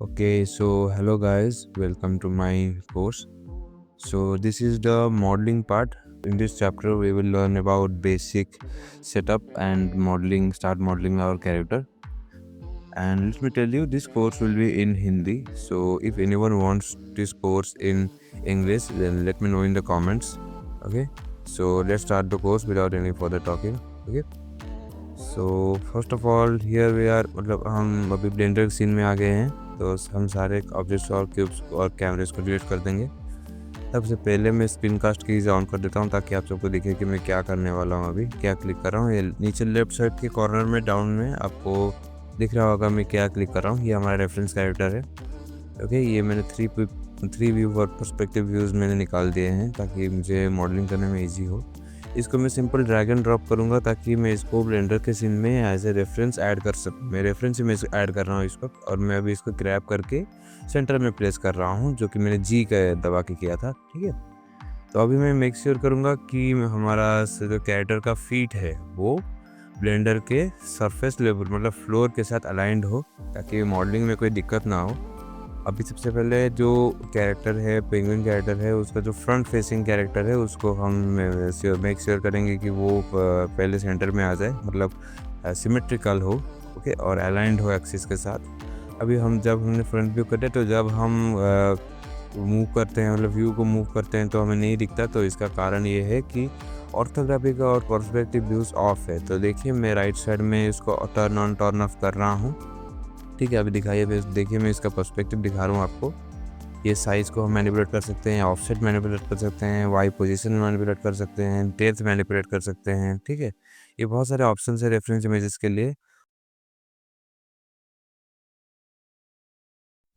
Okay, so hello guys, welcome to my course. So this is the modeling part. In this chapter, we will learn about basic setup and start modeling our character. And let me tell you, this course will be in Hindi. So if anyone wants this course in English, then let me know in the comments. Okay, so let's start the course without any further talking. Okay. So first of all here we are मतलब हम अभी blender scene में आ गए हैं। तो हम सारे objects और क्यूब्स और कैमरेज को डिलीट कर देंगे। सबसे पहले मैं स्क्रीन कास्ट कीज ऑन कर देता हूँ ताकि आप सबको दिखे कि मैं क्या करने वाला हूँ। अभी क्या क्लिक कर रहा हूँ, ये नीचे लेफ्ट साइड के कॉर्नर में डाउन में आपको दिख रहा होगा मैं क्या क्लिक कर रहा हूँ। ये हमारा रेफरेंस कैरेक्टर है। ओके, ये मैंने थ्री व्यू और पर्सपेक्टिव व्यूज़ मैंने निकाल दिए हैं ताकि मुझे मॉडलिंग करने में ईजी हो। इसको मैं सिंपल ड्रैग एंड ड्रॉप करूँगा ताकि मैं इसको ब्लेंडर के सीन में एज ए रेफरेंस ऐड कर सकूँ। मैं रेफरेंस में ऐड कर रहा हूँ इस वक्त, और मैं अभी इसको ग्रैब करके सेंटर में प्लेस कर रहा हूँ, जो कि मैंने जी का दबा के किया था। ठीक है, तो अभी मैं मेक श्योर करूँगा कि हमारा जो कैरेक्टर का फीट है वो ब्लेंडर के सरफेस लेवल मतलब फ्लोर के साथ अलाइंड हो ताकि मॉडलिंग में कोई दिक्कत ना हो। अभी सबसे पहले जो कैरेक्टर है, पेंगुइन कैरेक्टर है, उसका जो फ्रंट फेसिंग कैरेक्टर है उसको हम मेक श्योर करेंगे कि वो पहले सेंटर में आ जाए, मतलब सिमेट्रिकल हो। ओके, और अलाइंड हो एक्सिस के साथ। अभी जब हमने फ्रंट व्यू कटे तो जब हम मूव करते हैं, मतलब व्यू को मूव करते हैं तो हमें नहीं दिखता। तो इसका कारण ये है कि ऑर्थोग्राफी का और पर्सपेक्टिव व्यूज़ ऑफ है। तो देखिए मैं राइट साइड में इसको टर्न ऑन टर्न ऑफ कर रहा हूँ। ठीक है, अभी देखिए मैं इसका पर्सपेक्टिव दिखा रहा हूँ आपको। ये साइज़ को हम मैनिपुलेट कर सकते हैं, ऑफसेट मैनिपुलेट कर सकते हैं, वाई पोजीशन मैनिपुलेट कर सकते हैं, डेप्थ मैनिपुलेट कर सकते हैं। ठीक है, ये बहुत सारे ऑप्शन है रेफरेंस इमेजेस के लिए।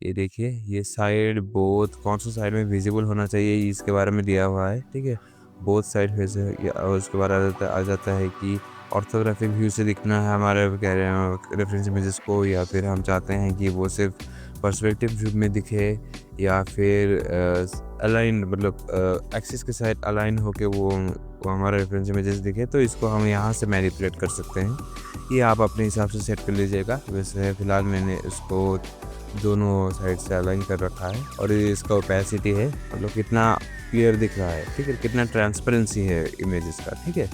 ये देखिए, ये साइड बोथ कौन सा साइड में विजिबल होना चाहिए इसके बारे में दिया हुआ है। ठीक है, बोथ साइड फेस है। और उसके बाद आ जाता है कि ऑर्थोग्राफिक व्यू से दिखना है हमारे रेफरेंस इमेजेस को, या फिर हम चाहते हैं कि वो सिर्फ पर्सपेक्टिव व्यू में दिखे, या फिर अलाइन मतलब एक्सिस के साइड अलाइन होके वो हमारा रेफरेंस इमेजेस दिखे। तो इसको हम यहाँ से मैनिपुलेट कर सकते हैं। ये आप अपने हिसाब से सेट कर लीजिएगा। वैसे फ़िलहाल मैंने इसको दोनों साइड से अलाइन कर रखा है। और ये इसका ओपेसिटी है, मतलब कितना क्लियर दिख रहा है। ठीक है, कितना ट्रांसपेरेंसी है इमेजेस का। ठीक है,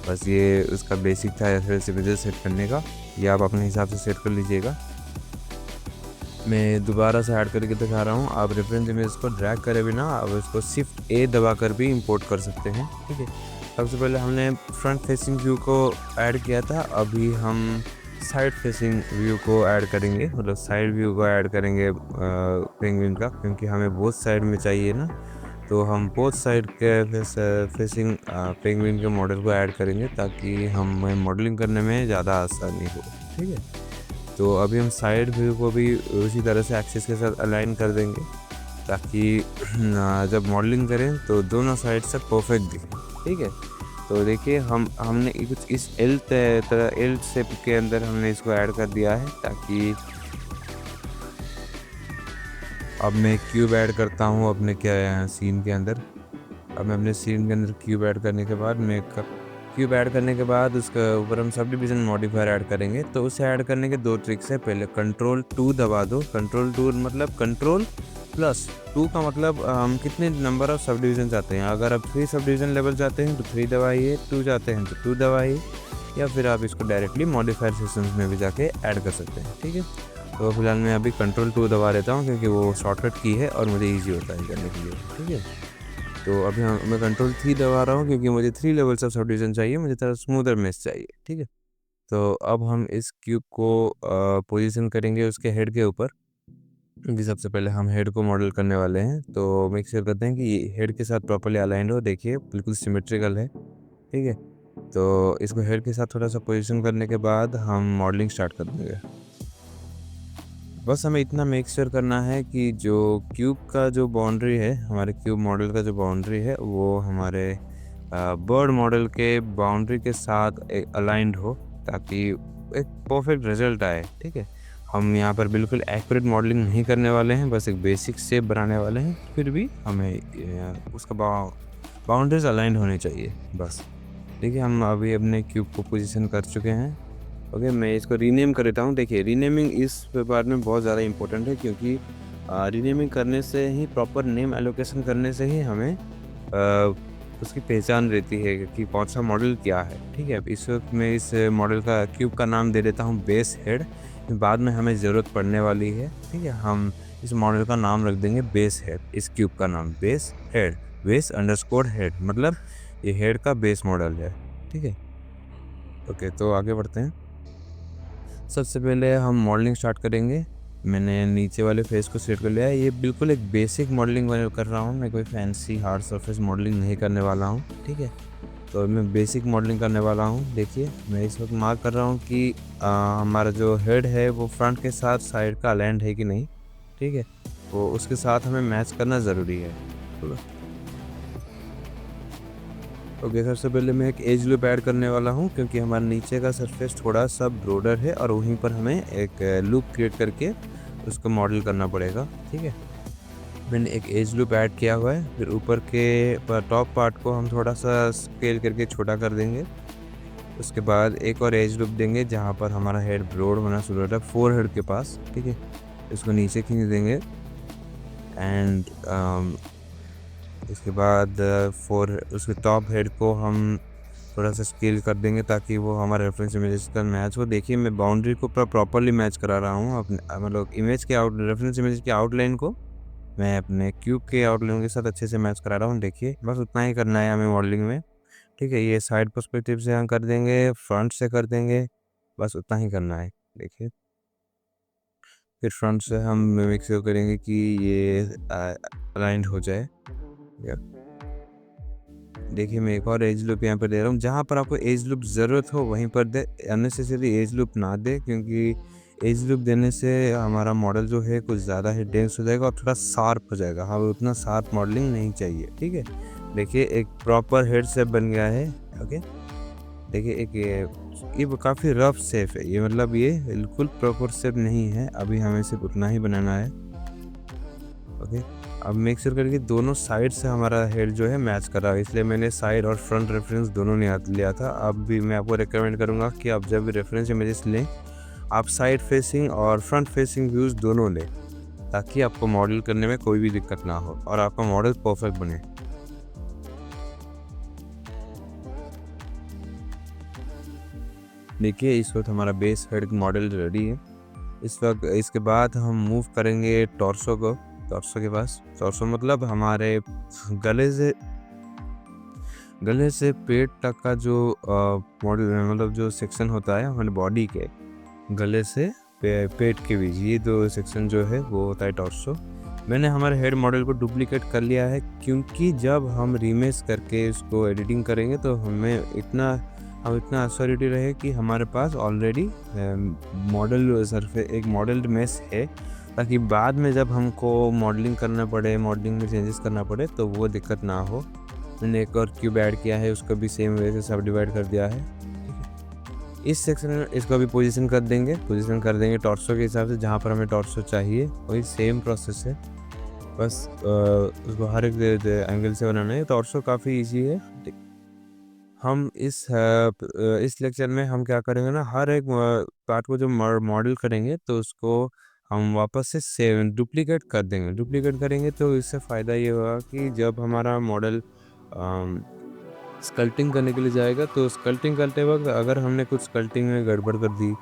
बस ये उसका बेसिक था रेफरेंस इमेजेस सेट करने का। ये आप अपने हिसाब से सेट कर लीजिएगा। मैं दोबारा से ऐड करके दिखा रहा हूँ। आप रेफरेंस इमेज को ड्रैग करें बिना आप इसको शिफ्ट ए दबा कर भी इंपोर्ट कर सकते हैं। ठीक है, सबसे पहले हमने फ्रंट फेसिंग व्यू को ऐड किया था, अभी हम साइड फेसिंग व्यू को ऐड करेंगे, मतलब साइड व्यू को ऐड करेंगे पेंगुइन का, क्योंकि हमें बोथ साइड में चाहिए ना। तो हम बोथ साइड के फेसिंग पेंगुइन के मॉडल को ऐड करेंगे ताकि हमें मॉडलिंग करने में ज़्यादा आसानी हो। ठीक है, तो अभी हम साइड व्यू को भी उसी तरह से एक्सिस के साथ अलाइन कर देंगे ताकि जब मॉडलिंग करें तो दोनों साइड से परफेक्ट दिखे। ठीक है, तो देखिए हमने कुछ इस एल शेप के अंदर हमने इसको ऐड कर दिया है ताकि अब मैं क्यूब ऐड करता हूँ अपने क्या सीन के अंदर। अब मैं अपने सीन के अंदर क्यूब ऐड करने के बाद क्यूब ऐड करने के बाद उसके ऊपर हम सब डिवीज़न मॉडिफायर ऐड करेंगे। तो उसे ऐड करने के दो ट्रिक्स है। पहले कंट्रोल 2 दबा दो। कंट्रोल 2 मतलब कंट्रोल प्लस 2 का मतलब हम कितने नंबर ऑफ सब डिवीज़न चाहते हैं। अगर आप 3 सब डिवीज़न लेवल चाहते हैं तो 3 दबाइए, 2 चाहते हैं तो 2 दबाइए, या फिर आप इसको डायरेक्टली मॉडिफायर सेशंस में भी जाके ऐड कर सकते हैं। ठीक है, तो फिलहाल मैं अभी कंट्रोल 2 दबा लेता हूँ क्योंकि वो शॉर्टकट की है और मुझे ईजी होता है करने के लिए। ठीक है, तो अभी मैं कंट्रोल 3 दबा रहा हूँ क्योंकि मुझे 3 लेवल्स ऑफ सब डिवीज़न चाहिए, मुझे थोड़ा स्मूदर मेश चाहिए। ठीक है, तो अब हम इस क्यूब को पोजीशन करेंगे उसके हेड के ऊपर, क्योंकि सबसे पहले हम हेड को मॉडल करने वाले हैं। तो मेक श्योर करते हैं कि ये हेड के साथ प्रॉपर्ली अलाइंड हो। देखिए बिल्कुल सिमेट्रिकल है। ठीक है, तो इसको हेड के साथ थोड़ा सा पोजीशन करने के बाद हम मॉडलिंग स्टार्ट कर देंगे। बस हमें इतना मेक श्योर करना है कि जो क्यूब का जो बाउंड्री है, हमारे क्यूब मॉडल का जो बाउंड्री है वो हमारे बर्ड मॉडल के बाउंड्री के साथ अलाइंड हो ताकि एक परफेक्ट रिजल्ट आए। ठीक है, हम यहाँ पर बिल्कुल एक्यूरेट मॉडलिंग नहीं करने वाले हैं, बस एक बेसिक शेप बनाने वाले हैं। फिर भी हमें उसका बाउंड्रीज अलाइंड होनी चाहिए बस। देखिए हम अभी अपने क्यूब को पोजीशन कर चुके हैं। ओके, मैं इसको रीनेम कर देता हूँ। देखिए, रीनेमिंग इस पार्ट में बहुत ज़्यादा इम्पोर्टेंट है, क्योंकि रीनेमिंग करने से ही, प्रॉपर नेम एलोकेशन करने से ही हमें उसकी पहचान रहती है कि कौन-सा मॉडल क्या है, ठीक है? इस वक़्त मैं इस मॉडल का क्यूब का नाम दे देता हूँ बेस हेड। बाद में हमें ज़रूरत पड़ने वाली है, ठीक है? हम इस मॉडल का नाम रख देंगे बेस हेड, इस क्यूब का नाम base head, base underscore head, मतलब ये हेड का बेस मॉडल है, ठीक है? ओके, तो आगे बढ़ते हैं। सबसे पहले हम मॉडलिंग स्टार्ट करेंगे। मैंने नीचे वाले फेस को सेट कर लिया है। ये बिल्कुल एक बेसिक मॉडलिंग कर रहा हूँ, मैं कोई फैंसी हार्ड सरफेस मॉडलिंग नहीं करने वाला हूँ, ठीक है? तो मैं बेसिक मॉडलिंग करने वाला हूँ। देखिए, मैं इस वक्त मार्क कर रहा हूँ कि हमारा जो हेड है वो फ्रंट के साथ साइड का अलाइंड है कि नहीं, ठीक है? वो उसके साथ हमें मैच करना ज़रूरी है। ओके, सबसे पहले मैं एक एज लूप ऐड करने वाला हूँ, क्योंकि हमारा नीचे का सरफेस थोड़ा सा ब्रॉडर है और वहीं पर हमें एक लूप क्रिएट करके उसको मॉडल करना पड़ेगा, ठीक है? मैंने एक एज लूप ऐड किया हुआ है। फिर ऊपर के टॉप पार्ट को हम थोड़ा सा स्केल करके छोटा कर देंगे। उसके बाद एक और एज लूप देंगे जहाँ पर हमारा हेड ब्रॉड होना शुरू होता है, फोर हेड के पास, ठीक है? इसको नीचे खींच देंगे एंड इसके बाद उसके टॉप हेड को हम थोड़ा सा स्केल कर देंगे ताकि वो हमारे रेफरेंस इमेजेस का मैच हो। देखिए, मैं बाउंड्री को प्रॉपरली मैच करा रहा हूँ अपने, मतलब इमेज के रेफरेंस इमेज की आउटलाइन को मैं अपने क्यूब के आउटलाइन के साथ अच्छे से मैच करा रहा हूँ। देखिए, बस उतना ही करना है हमें मॉडलिंग में, ठीक है? ये साइड पर्सपेक्टिव से हम कर देंगे, फ्रंट से कर देंगे, बस उतना ही करना है। देखिए, फिर फ्रंट से हम मेक श्योर करेंगे कि ये अलाइंड हो जाए। देखिए, मैं एक और एज लूप यहाँ पर दे रहा हूँ। जहाँ पर आपको एज लूप ज़रूरत हो वहीं पर दे, अननेसेसरी एज लूप ना दे, क्योंकि एज लूप देने से हमारा मॉडल जो है कुछ ज़्यादा ही डेंस हो जाएगा और थोड़ा शार्प हो जाएगा। हमें उतना शार्प मॉडलिंग नहीं चाहिए, ठीक है? देखिए, एक प्रॉपर हेड शेप बन गया है। ओके, देखिए, एक ये काफ़ी रफ शेप है ये, मतलब ये बिल्कुल प्रॉपर शेप नहीं है। अभी हमें सिर्फ उतना ही बनाना है। ओके, अब मेक श्योर करके दोनों साइड से हमारा हेड जो है मैच कर रहा है, इसलिए मैंने साइड और फ्रंट रेफरेंस दोनों ने लिया था। अब भी मैं आपको रिकमेंड करूँगा कि आप जब भी रेफरेंस इमेजेस लें, आप साइड फेसिंग और फ्रंट फेसिंग व्यूज़ दोनों लें, ताकि आपको मॉडल करने में कोई भी दिक्कत ना हो और आपका मॉडल परफेक्ट बने। देखिए, इस वक्त हमारा बेस हेड मॉडल रेडी है। इस वक्त इसके बाद हम मूव करेंगे टॉर्सो को, टॉर्सो के पास। टॉर्सो मतलब हमारे गले से पेट तक का जो मॉडल, मतलब जो सेक्शन होता है हमारे बॉडी के, गले से पेट के बीच, ये दो सेक्शन जो है वो होता है टॉर्सो। मैंने हमारे हेड मॉडल को डुप्लीकेट कर लिया है, क्योंकि जब हम रीमेक करके उसको एडिटिंग करेंगे तो हम इतना अश्योरिटी रहे कि हमारे पास ऑलरेडी मॉडल सरफेस, एक मॉडल मेश है, ताकि बाद में जब हमको मॉडलिंग करना पड़े, मॉडलिंग में चेंजेस करना पड़े तो वो दिक्कत ना हो। मैंने एक और क्यूब ऐड किया है, उसको भी सेम वे से सब डिवाइड कर दिया है, ठीक है? इस सेक्शन में इसको भी पोजीशन कर देंगे टॉर्सो के हिसाब से, जहाँ पर हमें टॉर्सो चाहिए वही सेम प्रोसेस है। बस उसको हर एक एंगल से बनाना है। टॉर्सो काफ़ी इजी है। हम इस लेक्चर में हम क्या करेंगे ना, हर एक पार्ट को जो मॉडल करेंगे तो उसको हम वापस से सेव डुप्लीकेट कर देंगे। डुप्लीकेट करेंगे तो इससे फ़ायदा ये होगा कि जब हमारा मॉडल स्कल्पटिंग करने के लिए जाएगा, तो स्कल्पटिंग करते वक्त अगर हमने कुछ स्कल्पटिंग में गड़बड़ कर दी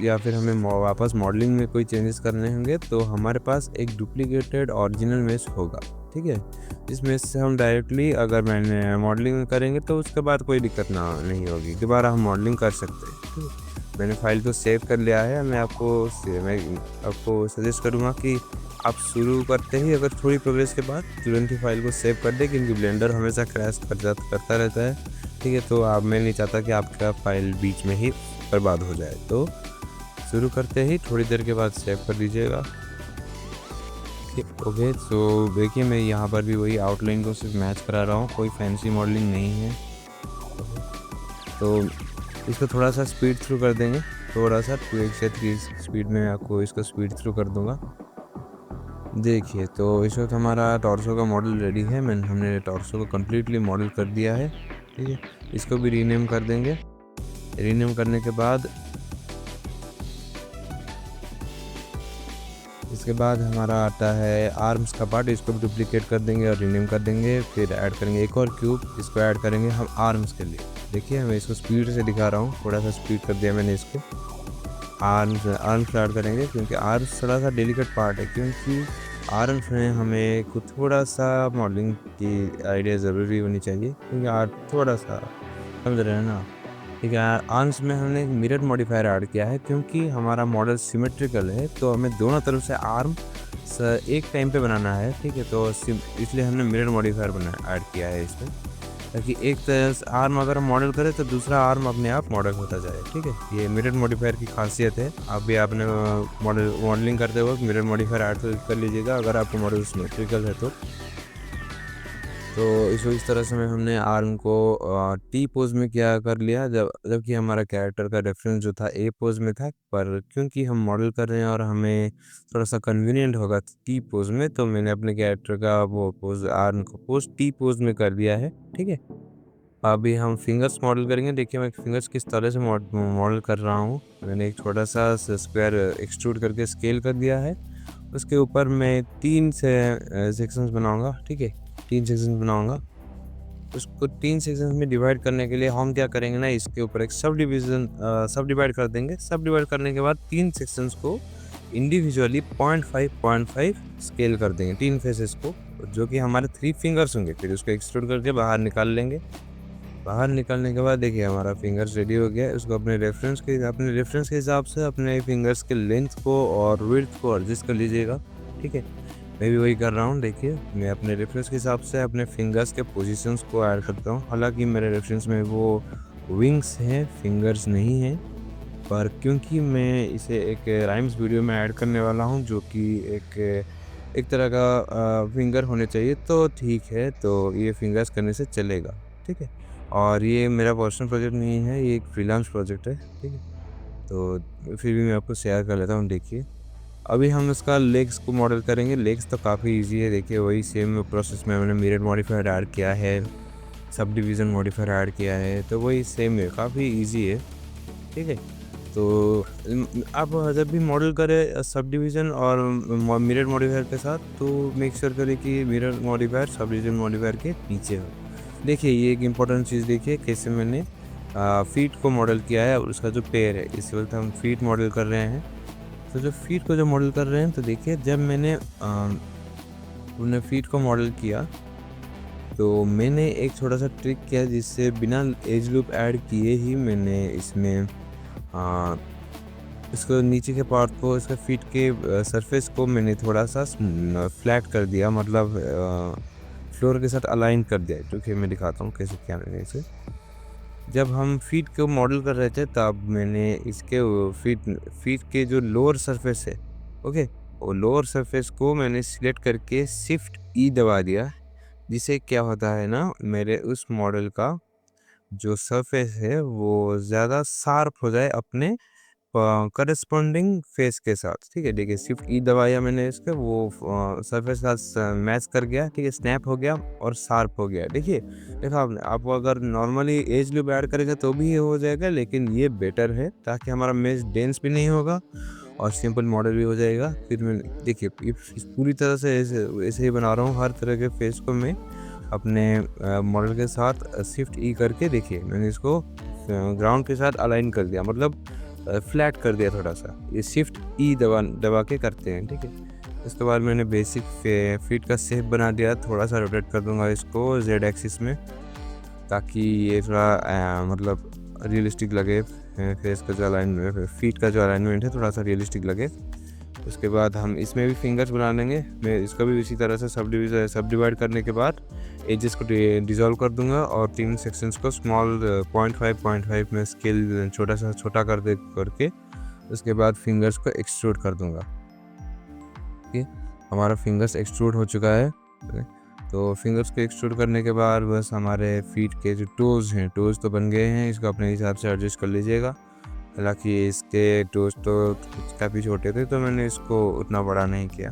या फिर हमें वापस मॉडलिंग में कोई चेंजेस करने होंगे, तो हमारे पास एक डुप्लीकेटेड ओरिजिनल मेश होगा, ठीक है? इस मेश से हम डायरेक्टली अगर मैंने मॉडलिंग करेंगे तो उसके बाद कोई दिक्कत नहीं होगी, दोबारा हम मॉडलिंग कर सकते हैं, ठीक है? मैंने फाइल को सेव कर लिया है। मैं आपको सजेस्ट करूँगा कि आप शुरू करते ही अगर थोड़ी प्रोग्रेस के बाद तुरंत ही फाइल को सेव कर दें, क्योंकि ब्लेंडर हमेशा क्रैश करता रहता है, ठीक है? तो मैं नहीं चाहता कि आपका फाइल बीच में ही बर्बाद हो जाए। तो शुरू करते ही थोड़ी देर के बाद सेव कर दीजिएगा। ओके, तो देखिए, मैं यहाँ पर भी वही आउटलाइन को सिर्फ मैच करा रहा हूँ, कोई फैंसी मॉडलिंग नहीं है। तो इसको थोड़ा सा स्पीड थ्रू कर देंगे, थोड़ा सा 2 से 3 स्पीड में आपको इसको स्पीड थ्रू कर दूँगा। देखिए, तो इस वक्त हमारा टॉर्सो का मॉडल रेडी है। हमने टॉर्सो को कम्प्लीटली मॉडल कर दिया है, ठीक है? इसको भी रीनेम कर देंगे। रीनेम करने के बाद इसके बाद हमारा आता है आर्म्स का पार्ट, इसको भी डुप्लीकेट कर देंगे और रीनेम कर देंगे। फिर ऐड करेंगे एक और क्यूब, इसको ऐड करेंगे हम आर्म्स के लिए। देखिए मैं इसको स्पीड से दिखा रहा हूँ, थोड़ा सा स्पीड कर दिया मैंने इसको। आर्म्स ऐड करेंगे क्योंकि आर्म्स थोड़ा सा डेलिकेट पार्ट है, क्योंकि आर्म्स में हमें कुछ थोड़ा सा मॉडलिंग की आइडिया ज़रूरी होनी चाहिए, क्योंकि थोड़ा सा समझ रहे हैं ना। ठीक है, आर्म्स में हमने मिरर मॉडिफायर ऐड किया है, क्योंकि हमारा मॉडल सिमेट्रिकल है तो हमें दोनों तरफ से आर्म एक टाइम पे बनाना है। ठीक है, तो इसलिए हमने मिरर मॉडिफायर ऐड किया है इसमें, ताकि एक तरह से आर्म अगर हम मॉडल करें तो दूसरा आर्म अपने आप मॉडल होता जाए। ठीक है, ये मिरर मॉडिफायर की खासियत है। आप भी आपने मॉडलिंग करते वक्त मिरर मॉडिफायर ऐड कर लीजिएगा अगर आपका मॉडल सिमेट्रिकल है तो इस तरह से हमने आर्म को टी पोज में क्या कर लिया, जबकि हमारा कैरेक्टर का रेफरेंस जो था ए पोज में था, पर क्योंकि हम मॉडल कर रहे हैं और हमें थोड़ा सा कन्वीनियंट होगा टी पोज में, तो मैंने अपने कैरेक्टर का वो पोज आर्म को पोज टी पोज में कर दिया है। ठीक है, अभी हम फिंगर्स मॉडल करेंगे। देखिए मैं फिंगर्स किस तरह से मॉडल कर रहा हूँ। मैंने एक छोटा सा स्क्वायर एक्सट्रूड करके स्केल कर दिया है, उसके ऊपर मैं 3 सेक्शंस बनाऊंगा। ठीक है, 3 सेक्शंस बनाऊंगा। उसको 3 सेक्शंस में डिवाइड करने के लिए हम क्या करेंगे ना, इसके ऊपर एक सब डिवाइड कर देंगे। सब डिवाइड करने के बाद 3 सेक्शंस को इंडिविजुअली 0.5 स्केल कर देंगे 3 फेसेस को, जो कि हमारे 3 फिंगर्स होंगे। फिर उसको एक्सट्रूड करके बाहर निकाल लेंगे। बाहर निकालने के बाद देखिए हमारा फिंगर्स रेडी हो गया है। उसको अपने रेफरेंस के हिसाब से अपने फिंगर्स के लेंथ को और विड्थ को एडजस्ट कर लीजिएगा। ठीक है, मैं भी वही कर रहा हूँ। देखिए मैं अपने रेफरेंस के हिसाब से अपने फिंगर्स के पोजीशंस को ऐड करता हूँ। हालांकि मेरे रेफरेंस में वो विंग्स हैं, फिंगर्स नहीं हैं, पर क्योंकि मैं इसे एक राइम्स वीडियो में ऐड करने वाला हूँ, जो कि एक तरह का फिंगर होने चाहिए, तो ठीक है, तो ये फिंगर्स करने से चलेगा। ठीक है, और ये मेरा पर्सनल प्रोजेक्ट नहीं है, ये एक फ्रीलांस प्रोजेक्ट है। ठीक है, तो फिर भी मैं आपको शेयर कर लेता हूँ। देखिए अभी हम इसका लेग्स को मॉडल करेंगे। लेग्स तो काफ़ी इजी है। देखिए वही सेम प्रोसेस में मैंने मिरर मॉडिफायर ऐड किया है, सब डिवीज़न मॉडिफायर ऐड किया है, तो वही सेम है, काफ़ी इजी है। ठीक है, तो आप जब भी मॉडल करें सब डिवीज़न और मिरर मॉडिफायर के साथ, तो मेक श्योर करें कि mirror modifier sub division modifier के नीचे हो। देखिए ये एक इम्पोर्टेंट चीज़, देखिए कैसे मैंने फीट को मॉडल किया है और उसका जो पैर है, इस वक्त हम फीट मॉडल कर रहे हैं। तो जो फीट को मॉडल कर रहे हैं, तो देखिए जब मैंने उन्हें फीट को मॉडल किया, तो मैंने एक छोटा सा ट्रिक किया, जिससे बिना एज लूप ऐड किए ही मैंने इसमें इसको नीचे के पार्ट को, इसका फीट के सरफेस को मैंने थोड़ा सा फ्लैट कर दिया, मतलब फ्लोर के साथ अलाइन कर दिया। जो कि मैं दिखाता हूँ कैसे किया मैंने इसे। जब हम फीट को मॉडल कर रहे थे, तब मैंने इसके फीट के जो लोअर सरफेस है, ओके, वो लोअर सरफेस को मैंने सिलेक्ट करके शिफ्ट ई दबा दिया, जिससे क्या होता है ना, मेरे उस मॉडल का जो सरफेस है वो ज़्यादा शार्प हो जाए अपने करस्पॉन्डिंग फेस के साथ। ठीक है, देखिए शिफ्ट ई दबाया मैंने इसके, वो सरफेस का मैच कर गया। ठीक है, स्नैप हो गया और शार्प हो गया। देखिए देखा आपने, आप अगर नॉर्मली एज लूप ऐड करेंगे तो भी ये हो जाएगा, लेकिन ये बेटर है, ताकि हमारा मैच डेंस भी नहीं होगा और सिंपल मॉडल भी हो जाएगा। फिर मैं देखिए पूरी तरह से ऐसे ही बना रहा हूँ हर तरह के फेस को मैं अपने मॉडल के साथ शिफ्ट ई करके। देखिए मैंने इसको ग्राउंड के साथ अलाइन कर दिया, मतलब फ्लैट कर दिया थोड़ा सा। ये शिफ्ट ई दबा के करते हैं। ठीक है, इसके बाद मैंने बेसिक फीट का शेप बना दिया। थोड़ा सा रोटेट कर दूंगा इसको जेड एक्सिस में, ताकि ये थोड़ा मतलब रियलिस्टिक लगे। फेस का जो अलाइनमेंट, फीट का जो अलाइनमेंट है, थोड़ा सा रियलिस्टिक लगे। उसके बाद हम इसमें भी फिंगर्स बना लेंगे। मैं इसका भी इसी तरह से सब डिवाइड करने के बाद एजेस को डिज़ोल्व कर दूंगा और 3 सेक्शंस को स्मॉल 0.5 में स्केल छोटा करके उसके बाद फिंगर्स को एक्सट्रूड कर दूंगा। ठीक है, हमारा फिंगर्स एक्सट्रूड हो चुका है। तो फिंगर्स को एक्सट्रूड करने के बाद बस हमारे फीट के जो टोज़ हैं, टोज़ तो बन गए हैं। इसको अपने हिसाब से एडजस्ट कर लीजिएगा। हालांकि इसके टोज़ तो काफ़ी छोटे थे, तो मैंने इसको उतना बड़ा नहीं किया।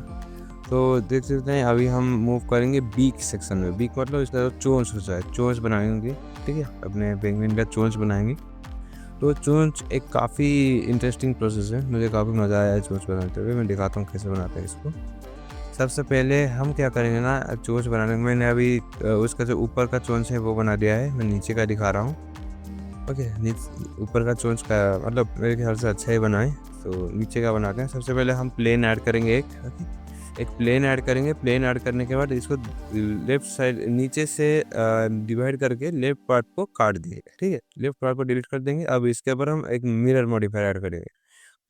तो देख सकते हैं अभी हम मूव करेंगे बीक सेक्शन में। बीक मतलब इसका चोंच होता है, चोंच बनाएंगे। ठीक है, अपने पेंगुइन का चोंच बनाएंगे। तो चोंच एक काफ़ी इंटरेस्टिंग प्रोसेस है, मुझे काफ़ी मज़ा आया है चोंच बनाते हुए। मैं दिखाता हूँ कैसे बनाते हैं इसको। सबसे पहले हम क्या करेंगे ना, चोंच बनाने में मैंने अभी उसका जो ऊपर का चोंच है वो बना दिया है, मैं नीचे का दिखा रहा हूँ। ओके, ऊपर का चोंच का मतलब मेरे ख्याल से अच्छा ही बना है, तो नीचे का बनाते हैं। सबसे पहले हम प्लेन ऐड करेंगे ओके, एक प्लेन ऐड करेंगे। प्लेन ऐड करने के बाद इसको लेफ्ट साइड नीचे से डिवाइड करके लेफ्ट पार्ट को काट देंगे, ठीक है। लेफ्ट पार्ट को डिलीट कर देंगे। अब इसके ऊपर हम एक मिरर मॉडिफायर ऐड करेंगे,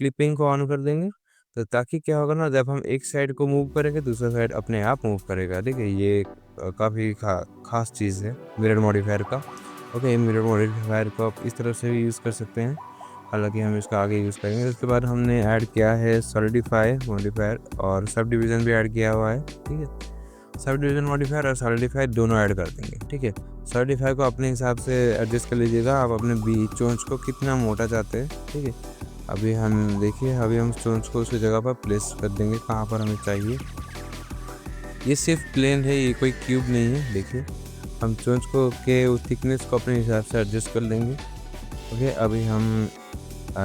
क्लिपिंग को ऑन कर देंगे। तो ताकि क्या होगा ना, जब हम एक साइड को मूव करेंगे दूसरा साइड अपने आप मूव करेगा, ठीक है। ये काफ़ी खास चीज़ है मिरर मॉडिफायर का। ओके, मिरर मॉडिफायर को आप इस तरह से भी यूज़ कर सकते हैं, हालांकि हम इसका आगे यूज़ करेंगे। उसके बाद हमने ऐड किया है सॉलिडिफाई मॉडिफायर, और सब डिवीज़न भी ऐड किया हुआ है, ठीक है। सब डिवीज़न मॉडिफायर और सॉलिडिफाई दोनों ऐड कर देंगे, ठीक है। सॉलिडिफाई को अपने हिसाब से एडजस्ट कर लीजिएगा, आप अपने चोंच को कितना मोटा चाहते हैं, ठीक है। अभी हम देखिए, अभी हम चोंच को उसी जगह पर प्लेस कर देंगे कहाँ पर हमें चाहिए। ये सिर्फ प्लेन है, ये कोई क्यूब नहीं है। देखिए, हम चोंच को के उस थिकनेस को अपने हिसाब से एडजस्ट कर लेंगे। ओके, अभी हम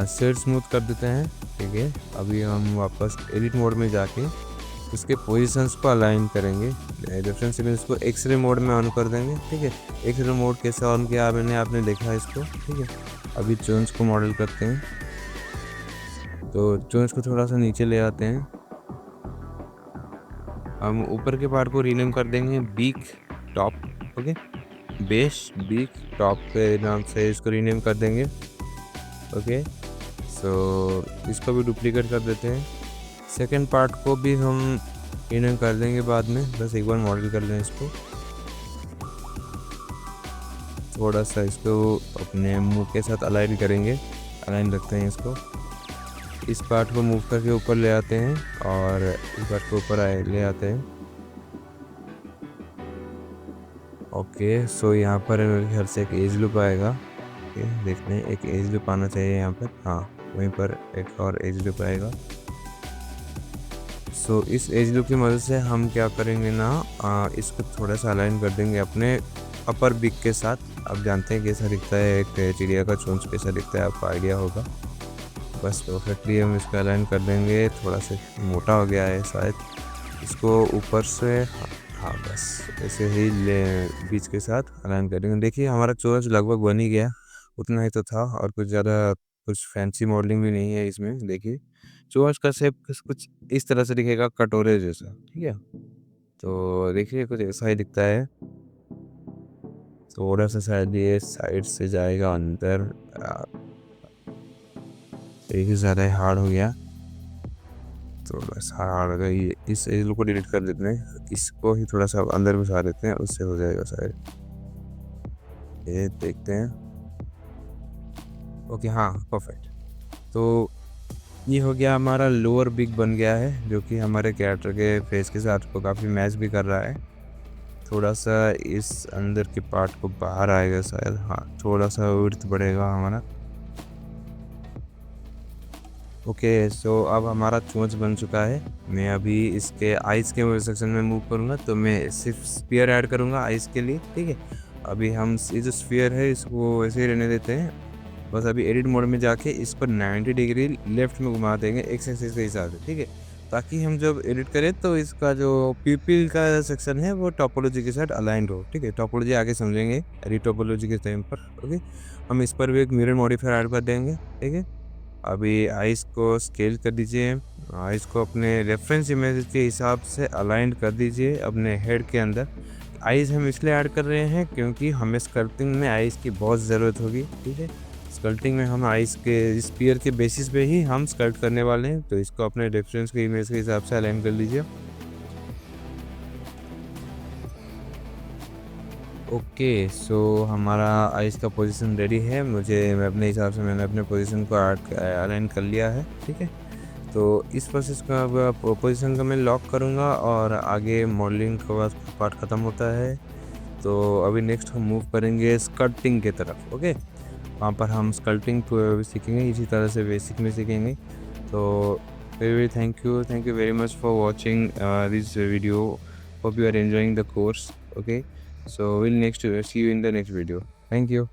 शेड स्मूथ कर देते हैं, ठीक है। अभी हम वापस एडिट मोड में जाके उसके पोजीशंस को अलाइन करेंगे। रेफरेंस इमेज को एक्सरे मोड में ऑन कर देंगे, ठीक है। एक्सरे मोड कैसे ऑन किया आपने देखा इसको, ठीक है। अभी चोंच को मॉडल करते हैं, तो चोंच को थोड़ा सा नीचे ले आते हैं। हम ऊपर के पार्ट को रीनेम कर देंगे beak top, okay. Base beak top के नाम से इसको रीनेम कर देंगे, ओके। सो इसको भी डुप्लीकेट कर देते हैं। सेकंड पार्ट को भी हम रीनेम कर देंगे बाद में, बस एक बार मॉडल कर लें इसको। थोड़ा सा इसको अपने मुंह के साथ अलाइन करेंगे, अलाइन रखते हैं इसको। इस पार्ट को मूव करके ऊपर ले आते हैं और इस पार्ट को ऊपर ले आते हैं, ओके। सो यहाँ पर मेरे ख्याल से एक एज लूप आएगा, देखते हैं। एक एज लूप आना चाहिए यहाँ पर, हाँ, वहीं पर एक और एज लूप आएगा। सो इस एज लूप की मदद से हम क्या करेंगे ना, इसको थोड़ा सा अलाइन कर देंगे अपने अपर बिग के साथ। आप जानते हैं कैसा दिखता है एक चिड़िया का चोंच, कैसा दिखता है आपको आइडिया होगा। बस परफेक्टली हम इसको अलाइन कर देंगे। थोड़ा सा मोटा हो गया है शायद, इसको ऊपर से हाँ बस ऐसे ही बीच के साथ अलाइन कर देंगे। देखिए, हमारा चोंच लगभग बन ही गया, उतना ही तो था, और कुछ ज़्यादा कुछ फैंसी मॉडलिंग भी नहीं है इसमें। देखिए, चोंच का शेप कुछ इस तरह से दिखेगा, कटोरे जैसा, ठीक है। तो देखिए कुछ ऐसा ही दिखता है। थोड़ा सा शायद ये साइड से जाएगा अंदर, एक ही ज़्यादा हार्ड हो गया, थोड़ा सा हार्ड हो गया। इस एज को डिलीट कर देते हैं, इसको ही थोड़ा सा अंदर घुसा देते हैं, उससे हो जाएगा शायद। ये देखते हैं, ओके, हाँ परफेक्ट। तो ये हो गया, हमारा लोअर बिग बन गया है, जो कि हमारे कैरेक्टर के फेस के साथ को काफ़ी मैच भी कर रहा है। थोड़ा सा इस अंदर के पार्ट को बाहर आएगा शायद, हाँ, थोड़ा सा विड्थ बढ़ेगा हमारा, ओके। सो अब हमारा चोंच बन चुका है। मैं अभी इसके आइज़ के सेक्शन में मूव करूँगा, तो मैं सिर्फ स्फीयर ऐड करूँगा आइज़ के लिए, ठीक है। अभी हम ये जो स्फीयर है इसको ऐसे ही रहने देते हैं। बस अभी एडिट मोड में जाके इसको 90 डिग्री लेफ्ट में घुमा देंगे एक्स एक्सिस के हिसाब से, ठीक है। ताकि हम जब एडिट करें तो इसका जो पीपल का सेक्शन है वो टोपोलॉजी के साथ अलाइंड हो, ठीक है। टोपोलॉजी आगे समझेंगे एडिट टोपोलॉजी के टाइम पर, ओके। हम इस पर भी एक मिरर मॉडिफायर ऐड कर देंगे, ठीक है। अभी आइस को स्केल कर दीजिए, आइस को अपने रेफरेंस इमेज के हिसाब से अलाइन कर दीजिए अपने हेड के अंदर। आइस हम इसलिए ऐड कर रहे हैं क्योंकि हमें स्कल्पटिंग में आइस की बहुत ज़रूरत होगी, ठीक है। स्कल्पटिंग में हम आइस के स्पीयर के बेसिस पे ही हम स्कल्प्ट करने वाले हैं, तो इसको अपने रेफरेंस के इमेज के हिसाब से अलाइन कर लीजिए, ओके। सो हमारा आइस का पोजीशन रेडी है। मैं अपने हिसाब से मैंने अपने पोजीशन को अलाइन कर लिया है, ठीक है। तो इस प्रोसेस का अब पोजीशन को मैं लॉक करूँगा और आगे मॉडलिंग का पार्ट ख़त्म होता है। तो अभी नेक्स्ट हम मूव करेंगे स्कल्पटिंग की तरफ, ओके। वहाँ पर हम स्कल्पटिंग सीखेंगे, इसी तरह से बेसिक में सीखेंगे। तो very thank you very much for watching this video. Hope you are enjoying the course, okay. So we'll see you in the next video. Thank you.